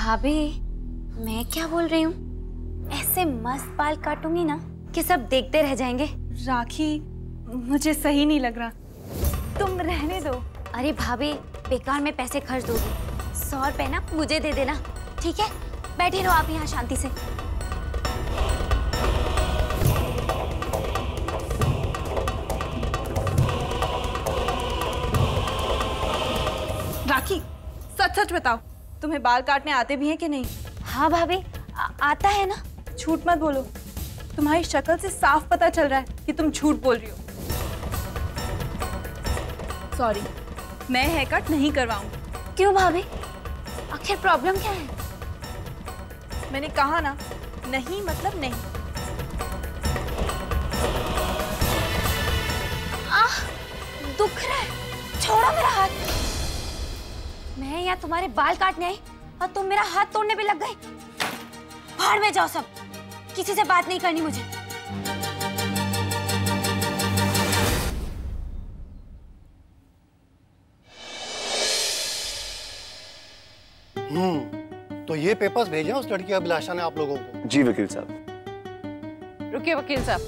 भाभी मैं क्या बोल रही हूँ, ऐसे मस्त बाल काटूंगी ना कि सब देखते रह जाएंगे। राखी मुझे सही नहीं लग रहा, तुम रहने दो। अरे भाभी बेकार में पैसे खर्च दोगी, 100 रुपए ना मुझे दे देना, ठीक है? बैठे रहो आप यहाँ शांति से। राखी सच सच बताओ, तुम्हें बाल काटने आते भी हैं कि नहीं? हाँ भाभी आता है ना। झूठ मत बोलो, तुम्हारी शक्ल से साफ पता चल रहा है कि तुम झूठ बोल रही हो। सॉरी, मैं हेयर कट नहीं करवाऊंगी। क्यों भाभी, आखिर प्रॉब्लम क्या है? मैंने कहा ना, नहीं मतलब नहीं। दुख रहा है, छोड़ो मेरा हाथ। मैं यहाँ तुम्हारे बाल काटने आई और तुम मेरा हाथ तोड़ने पे लग गए। बाहर में जाओ सब, किसी से बात नहीं करनी मुझे। तो ये पेपर्स भेजे उस लड़की अभिलाषा ने आप लोगों को? जी वकील साहब। रुकिए वकील साहब,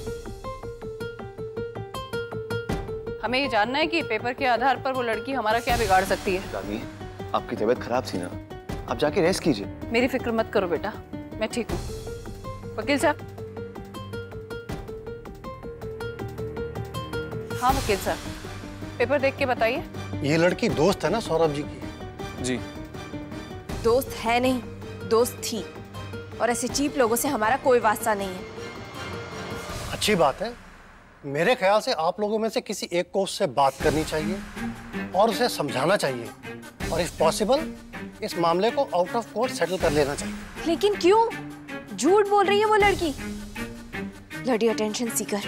हमें ये जानना है कि पेपर के आधार पर वो लड़की हमारा क्या बिगाड़ सकती है। दादी, आपकी तबीयत खराब थी ना, आप जाके रेस्ट कीजिए। मेरी फिक्र मत करो बेटा, मैं ठीक हूँ। वकील साहब। हाँ वकील साहब, पेपर देख के बताइए। ये लड़की दोस्त है ना सौरभ जी की? जी। दोस्त है नहीं, दोस्त थी, और ऐसे चीप लोगों से हमारा कोई वास्ता नहीं है। अच्छी बात है। मेरे ख्याल से आप लोगों में से किसी एक को उससे बात करनी चाहिए और उसे समझाना चाहिए, और इफ पॉसिबल इस मामले को आउट ऑफ कोर्ट सेटल कर लेना चाहिए। लेकिन क्यों? झूठ बोल रही है वो लड़की, ब्लडी अटेंशन सीकर।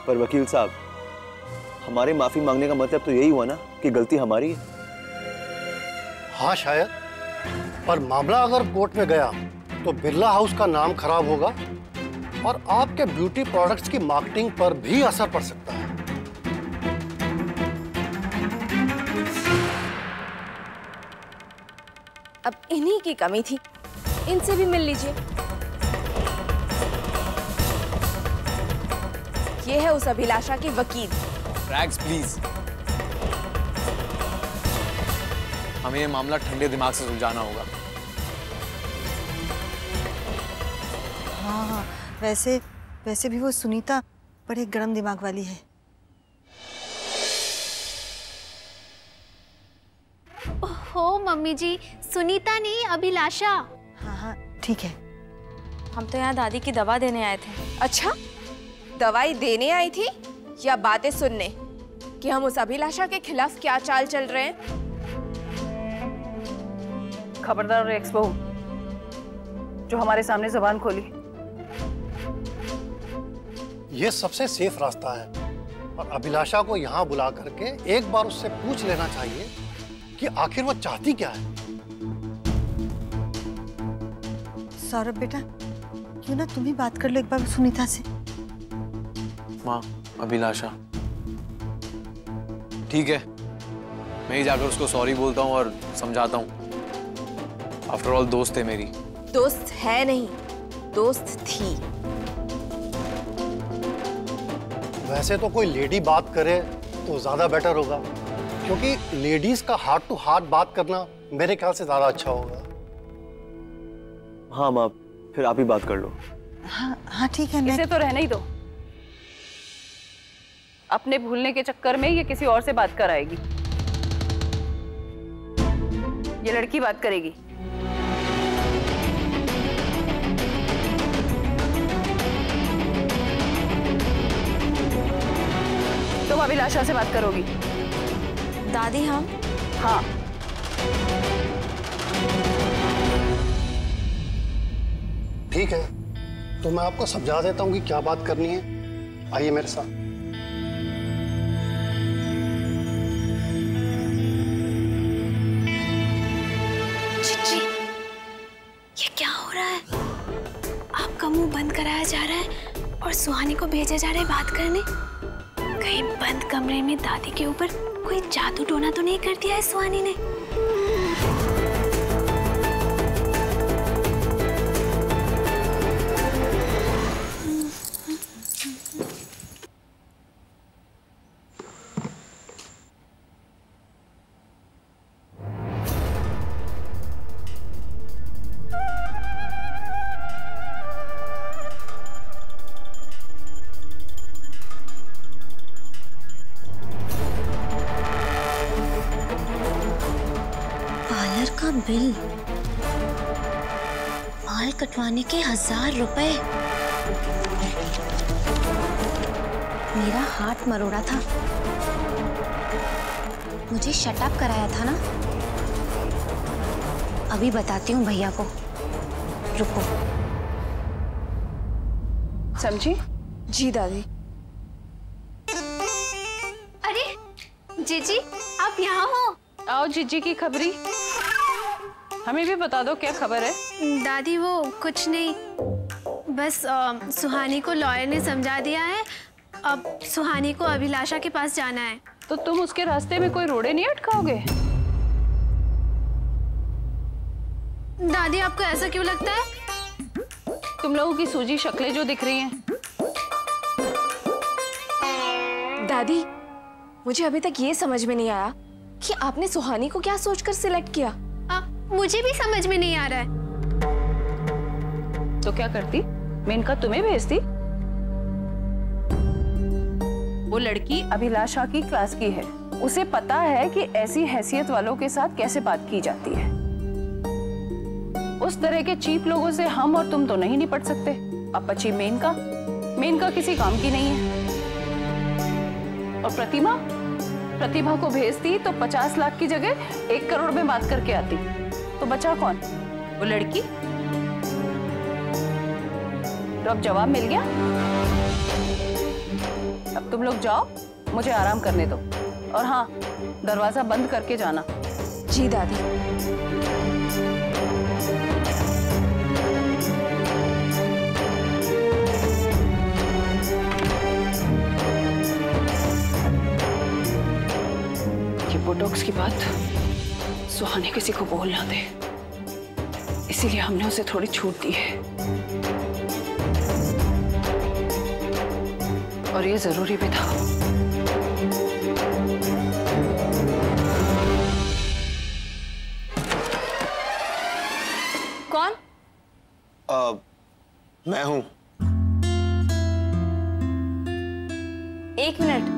पर वकील साहब, हमारे माफी मांगने का मतलब तो यही हुआ ना कि गलती हमारी है। हाँ शायद, पर मामला अगर कोर्ट में गया तो बिरला हाउस का नाम खराब होगा और आपके ब्यूटी प्रोडक्ट्स की मार्केटिंग पर भी असर पड़ सकता है। अब इन्हीं की कमी थी, इनसे भी मिल लीजिए। ये है उस अभिलाषा की वकील। रैग्स प्लीज, हमें ये मामला ठंडे दिमाग से सुलझाना होगा। हाँ, वैसे भी वो सुनीता बड़े गर्म दिमाग वाली है। ओहो मम्मी जी, सुनीता नहीं अभिलाषा। हाँ ठीक है। हम तो यहाँ दादी की दवा देने आए थे। अच्छा, दवाई देने आई थी या बातें सुनने कि हम उस अभिलाषा के खिलाफ क्या चाल चल रहे हैं? खबरदार एक्स बहू, जो हमारे सामने जुबान खोली। ये सबसे सेफ रास्ता है, और अभिलाषा को यहाँ बुला करके एक बार उससे पूछ लेना चाहिए कि आखिर वो चाहती क्या है। सौरभ बेटा, क्यों ना तुम ही बात कर लो एक बार सुनीता से। माँ, अभिलाषा ठीक है, मैं ही जाकर उसको सॉरी बोलता हूँ और समझाता हूँ। आफ्टर ऑल दोस्त है मेरी। दोस्त है नहीं, दोस्त थी। वैसे तो कोई लेडी बात करे तो ज्यादा बेटर होगा, क्योंकि लेडीज का हार्ट टू हार्ट बात करना मेरे ख्याल से ज्यादा अच्छा होगा। हाँ माँ, फिर आप ही बात कर लो। हाँ ठीक है। इसे तो रहने ही दो, अपने भूलने के चक्कर में ये किसी और से बात कर आएगी। ये लड़की बात करेगी। तुम अभिलाषा से बात करोगी? दादी हम? हाँ। ठीक है, तो मैं आपको समझा देता हूँ कि क्या बात करनी है। आइए मेरे साथ। चिट्ठी, ये क्या हो रहा है? आपका मुंह बंद कराया जा रहा है और सुहानी को भेजा जा रहा है बात करने। कहीं बंद कमरे में दादी के ऊपर कोई जादू टोना तो नहीं कर दिया है सुहानी ने? का बिल, बाल कटवाने के 1000 रुपए। मेरा हाथ मरोड़ा था, मुझे शटअप कराया था ना। अभी बताती हूँ भैया को, रुको। समझी? जी दादी। अरे जीजी, आप यहाँ हो? आओ जीजी की खबरी, हमें भी बता दो क्या खबर है। दादी वो कुछ नहीं, बस सुहानी को लॉयर ने समझा दिया है। अब सुहानी को अभिलाषा के पास जाना है। तो तुम उसके रास्ते में कोई रोड़े नहीं अटकाओगे? दादी आपको ऐसा क्यों लगता है? तुम लोगों की सूजी शक्लें जो दिख रही हैं। दादी, मुझे अभी तक ये समझ में नहीं आया कि आपने सुहानी को क्या सोचकर सिलेक्ट किया। मुझे भी समझ में नहीं आ रहा है। तो क्या करती? मेनका तुम्हें भेजती। वो लड़की अभिलाषा की क्लास की है, उसे पता है कि ऐसी हैसियत वालों के साथ कैसे बात की जाती है। उस तरह के चीप लोगों से हम और तुम तो नहीं निपट सकते। अब बची मेनका किसी काम की नहीं है। और प्रतिभा को भेजती तो 50 लाख की जगह 1 करोड़ में बात करके आती। तो बचा कौन? वो लड़की। तो अब जवाब मिल गया। अब तुम लोग जाओ, मुझे आराम करने दो। और हाँ, दरवाजा बंद करके जाना। जी दादी। ये बोटॉक्स की बात सुहानी किसी को बोल ना दे, इसीलिए हमने उसे थोड़ी छूट दी है। और ये जरूरी भी था। कौन? मैं हूं। 1 मिनट।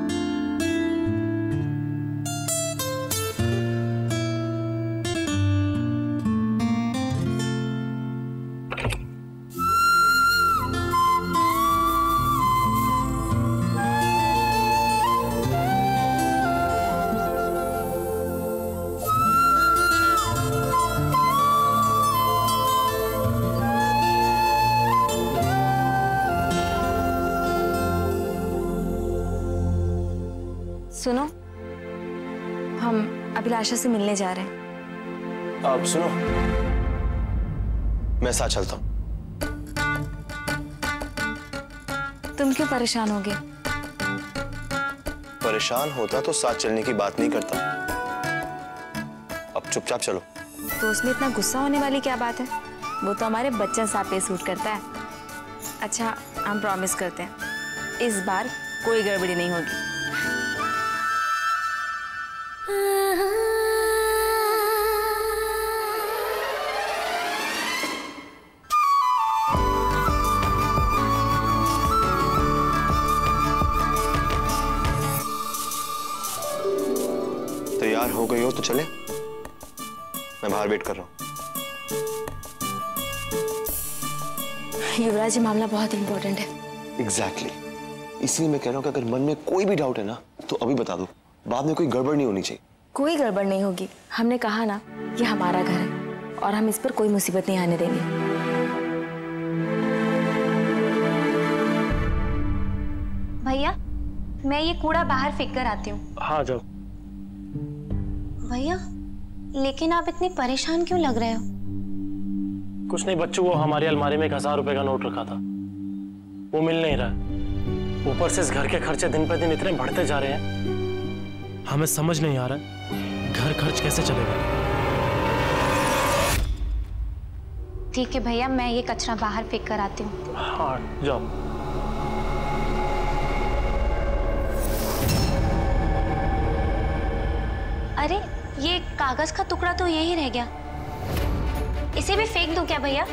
सुनो, हम अभिलाषा से मिलने जा रहे हैं। अब सुनो, मैं साथ चलता हूं। तुम क्यों परेशान होगे? परेशान होता तो साथ चलने की बात नहीं करता। अब चुपचाप चलो। तो उसमें इतना गुस्सा होने वाली क्या बात है? वो तो हमारे बच्चन साहब पे सूट करता है। अच्छा, हम प्रॉमिस करते हैं इस बार कोई गड़बड़ी नहीं होगी। तैयार हो गई हो तो चले, मैं बाहर वेट कर रहा हूं। युवराज, ये मामला बहुत इंपॉर्टेंट है। एग्जैक्टली, इसलिए मैं कह रहा हूं कि अगर मन में कोई भी डाउट है ना तो अभी बता दो, बाद में कोई गड़बड़ नहीं होनी चाहिए। कोई गड़बड़ नहीं होगी। हमने कहा ना, ये हमारा घर है और हम इस पर कोई मुसीबत नहीं आने देंगे। भैया, मैं ये कूड़ा बाहर फेंक कर आती हूँ। हाँ जाओ। भैया, लेकिन आप इतने परेशान क्यों लग रहे हो? कुछ नहीं बच्चों, वो हमारी अलमारी में 1000 रुपए का नोट रखा था, वो मिल नहीं रहा। ऊपर से इस घर के खर्चे दिन पर दिन इतने बढ़ते जा रहे हैं, हमें समझ नहीं आ रहा घर खर्च कैसे चलेगा। ठीक है भैया, मैं ये कचरा बाहर फेंक कर आती हूँ। हाँ जाओ। अरे, ये कागज का टुकड़ा तो यही रह गया, इसे भी फेंक दूं क्या भैया?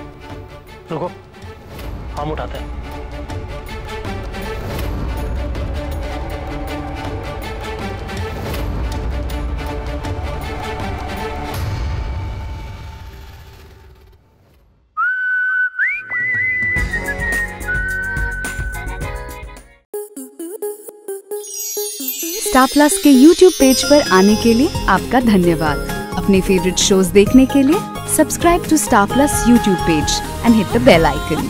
रुको, हम उठाते हैं। स्टार प्लस के यूट्यूब पेज पर आने के लिए आपका धन्यवाद। अपने फेवरेट शोज देखने के लिए subscribe to Star Plus YouTube page and hit the bell icon.